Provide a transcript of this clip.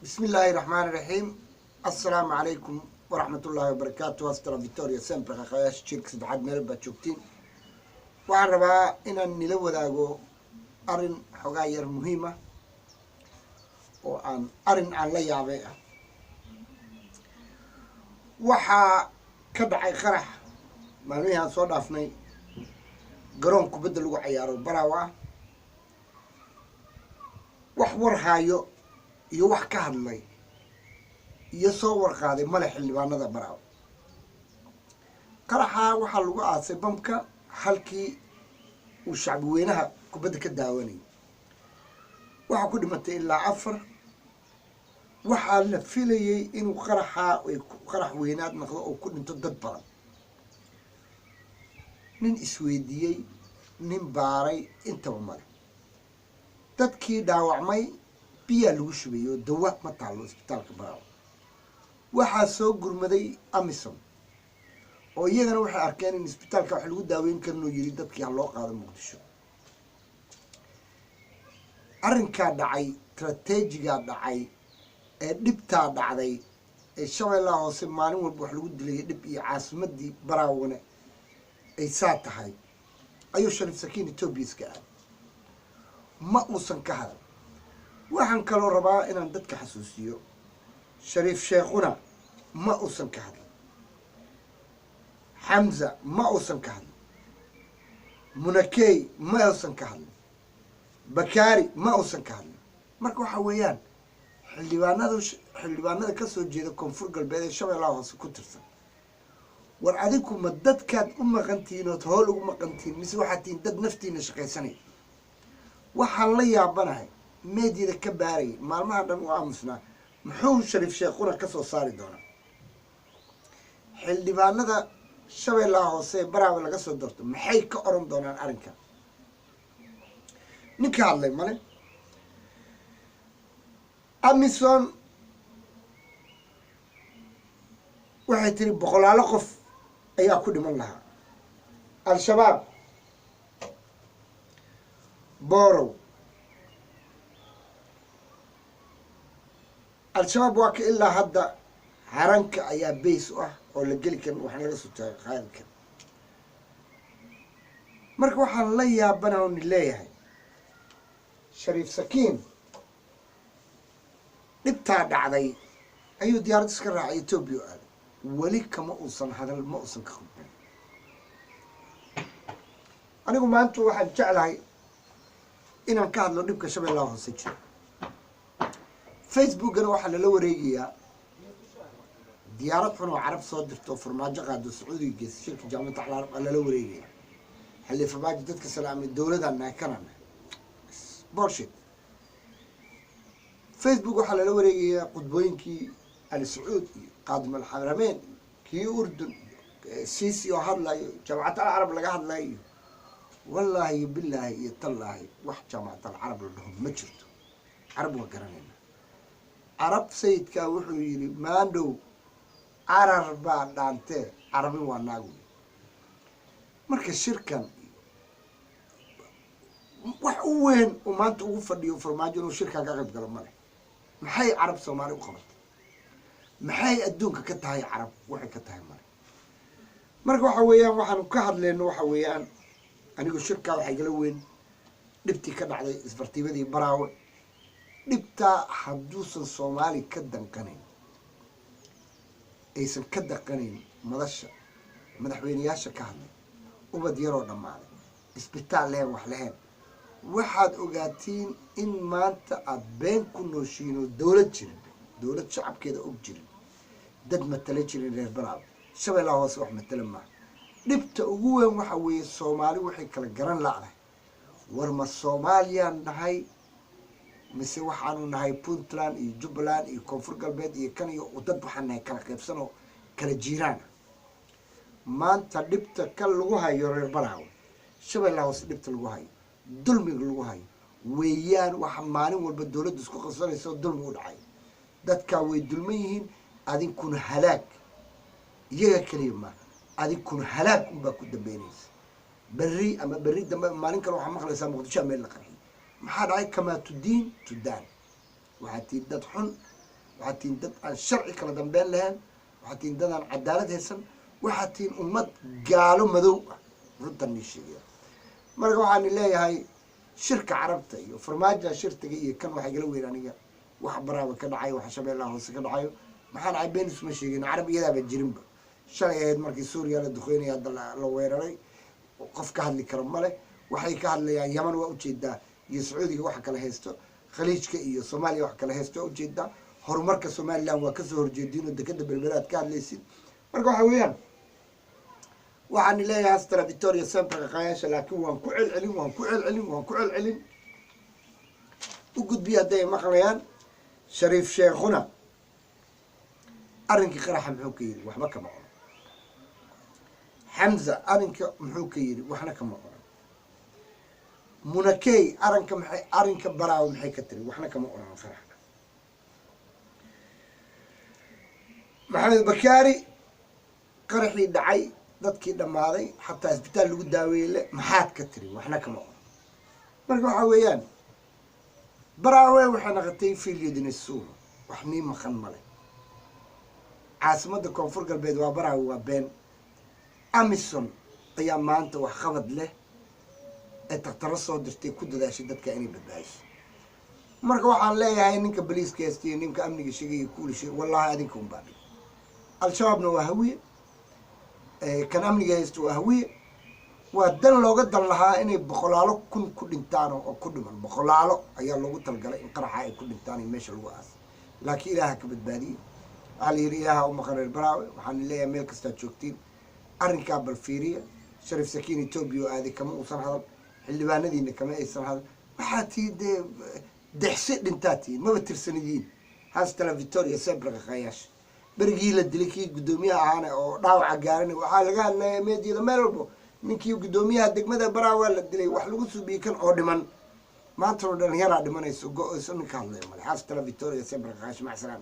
بسم الله الرحمن الرحيم. السلام عليكم ورحمة الله وبركاته. أسترا فيكتوريا سامبر خياش شيرك سدحاد ميربا تشوكتين waxaan rabaa inaan nila wadaago arin xogaa yar muhiima oo arin aan la yaabay ah. waxaa ka dhacay qarax maalmihii aan soo dhaafnay garoon kubadda lagu ciyaaro Baraawa wax war haayo iyo wax ka hadlay iyo soo warqaaday madax xildhibaanada Baraawa. qaraxa waxaa lagu aasay bamka halkii uu shacbi weynaha kubadda ka daawanayay. waxaa ku dhimatay ilaa 4. waxaa la filayay inuu qarax weynaad noqdo oo ku dhinto dad badan. nin isweydiiyey, nin baaray intaba male. dadkii dhaawacmay biyaa lagu shubay oo dawa ma taalo isbitaalka Baraawa. waxaa soo gurmaday Amisom oo iyagana waxay arkeen in isbitaalka wax lagu daaweyn karno yiri dadkii loo qaado Muqdisho. arrinka dhacay strategiga dhacay ee dhibta dhacday ee Shabeellaha Hoose maalin walba wax lagu dilay dhib iyo caasimadii Baraawana ay saa tahay ayuu Shariif Sakiin Etoobiyaska ma uusan ka hadal. waxaan kaloo rabaa inaan dadka xasuusiyo Shariif Sheekhuna ma uusan ka hadal. حمزة ما أوصل كهل، منكي ما أوصل كهل، بكاري ما أوصل كهل. مركو حويان حلبانا كسر جيدا كونفور قلبي الشباب الله كترسن. ورعديكم مدد كاد غنتين وتهول غنتين مسوا حتين دد نفتين شقي سنة. وحلي يا بناي ميدي الكباري ما عندنا وعمسنا محوش شريف شيخونا كسر صاري دونا. حلبانا Shabeellaha Hoose Baraawa laga soo doorto maxay ka oran doonaan arinka ninka hadlay male. Amisom waxay tiri boqolaal qof ayaa ku dhiman lahaa. Al-Shabaab Borow Al-Shabaab waa ka ilaa hadda haranka ayaa base ah oo la geli kan waxaan laga soo taagay qaadkan. marka waxaan la yaabanahay oo leeyahay Shariif Sakiin dhibta dhacday ayuu diyaarad iska raacay Ethiopia aaday wali kama uusan hadal ma uusan ka khudbin. anigu maanta waxaan jeclahay inaan ka hadlo dhibka Shabeellaha Hoose jira. Facebook-gana waxaa la wareegayaa ديارات حنو عرب صادر تو فرماجة قادو سعودي جيس شركة جامعة العرب على الوريجي اللي فرماجة تذكر سلام الدولة ده إنها كرنا بورشيت. فيسبوك وحلا الوريجي قطبين كي السعود قادم الحرمين كي أردن سيسي وهذا جامعة العرب اللي قاعد لاي والله بالله يطلع واحد جامعة العرب لهم مجرد عرب وقرنين عرب سيد كاوحوي ما عنده عرب دانته عربي وناغو. marka shirkan wax u weyn oo maanta ugu fadhiyo farmaajo inuu shirka ka qayb galo male. maxay Arab Soomaali u qabatay? maxay adduunka ka tahay Arab waxay ka tahay male. marka waxa weeyaan waxaan ka hadlayno waxa weeyaan anigu shirka waxay gala weyn dhibtii ka dhacday isbartiibadii Baraawe. dhibta haduusan Soomaali ka danqanayn aysan ka daqanayn madasha madaxweynayaasha ka hadlay ubad yaroo dhamaaday isbitaal leh wax lahayn waxaad ogaatiin in maanta aad been ku nooshiino dawlad jirin dawlad shacabkeeda og jirin dad matala jirin reer Baraawa. Shabeellaha Hoose wax matala ma dhibta ugu weyn waxa weeye Soomaali waxay kala garan la'dahay war ma Soomaaliyaan nahay mise waxaanu nahay Puntland iyo Jubbaland iyo Koonfur Galbeed iyo kan iyo dad waxaan nahay kala qaybsano kala jiiraan. maanta dhibta ka lagu hayo reer Baraawa Shabeellaha Hoose dhibta lagu hayo dulmiga lagu hayo weeyaan waxa maalin walba dawladdu isku qabsanayso dulmi u dhacay. dadka way dulman yihiin adinkuna halaag iyaga kaliya ma adinkuna halaag unbaa ku dambeynaysa. berri dambe maalin kale waxaa maqlaysaa Muqdisho meel la qarxiyay maxaa dhacay? kama tudiin tudaan waxaa tii dad xun وحاتين دد عن شرعي كلا دنبين لهن وحاتين دد عن عدالة هسن وحاتين أمد قالوا مذوق رد النشية مرة وحاني ليه هاي شركة عربتي وفرماجة شركة كان واحد يقولوا إيرانية واحد براوي كان عايو وحشاب الله هو سكان عايو ما حنا عيبين اسمه شيء عربي إذا بتجرب شرعي مركي سوريا للدخولين يا لويرري وقف كهل كرمله وحي كهل يعني يمن وجدة يسعودي واحد كله هيستو خليج كإيو صوماليا واحد كله هيستو وجدة هرمرك صوماليا وكسر جدين ودكتور بالبلاد كان ليسين مركو حويان وعن الله هسترا فيكتوريا سامبر قايش لكن وان كعل علم وقد بيها داي مقليان شريف شيخنا أرنك قرح محوكيري وحبا كما قرن حمزة أرنك محوكيري وحنا كما قرن منكي أرنك براو محي كتري وحنا كما قرن فرحنا محمد بكاري قرحي دعي dadkii dhamaaday xataa isbitaal lagu daaweeyay maxaad ka tiri waxna kama oran marka waxa weeyaan baraawe waxa naqatay fiiliyadina suuq waxni maqan male caasimada koonfur galbeed waa baraawe waa been amison ayaa maanta wax qabad leh ee taqtaro soo dirtay ku dadaashay dadka inay badbaadiso marka waxaan leeyahay ninka booliiska iyo ninka amniga shaqeeyay kuulishay wallahi adinka un baad al-shabaabna waa hawiye كان أمني جاهز وهوية ودن لوجا دن لها إني بخلالو كل دنتانو أو كل من بخلالو أيام لوجا تلقى إن قرحة كل دنتاني ماشي الوقت لكن إلهك بدبادي على إلهها ومخر البراوي وحن اللي يملك استشوكتين الركاب الفيرية شريف سكيني توبيو هذه كم وصل هذا اللي بندي إن كم يصير هذا حتى ده دنتاتي ما بترسندين هذا فيكتوريا سابرة خياش برجيل الدلكي قدوميها أنا أو راوع جارني وحال قال ميدي ذا ملبو نكى قدوميها دك ماذا براوع الدلي وحلوسو بيكن أردمان ما ترى ده هنا أردمان يسوق يسون كان له مال حاس ترى فيكتوريا سبرة خاش مع سلام.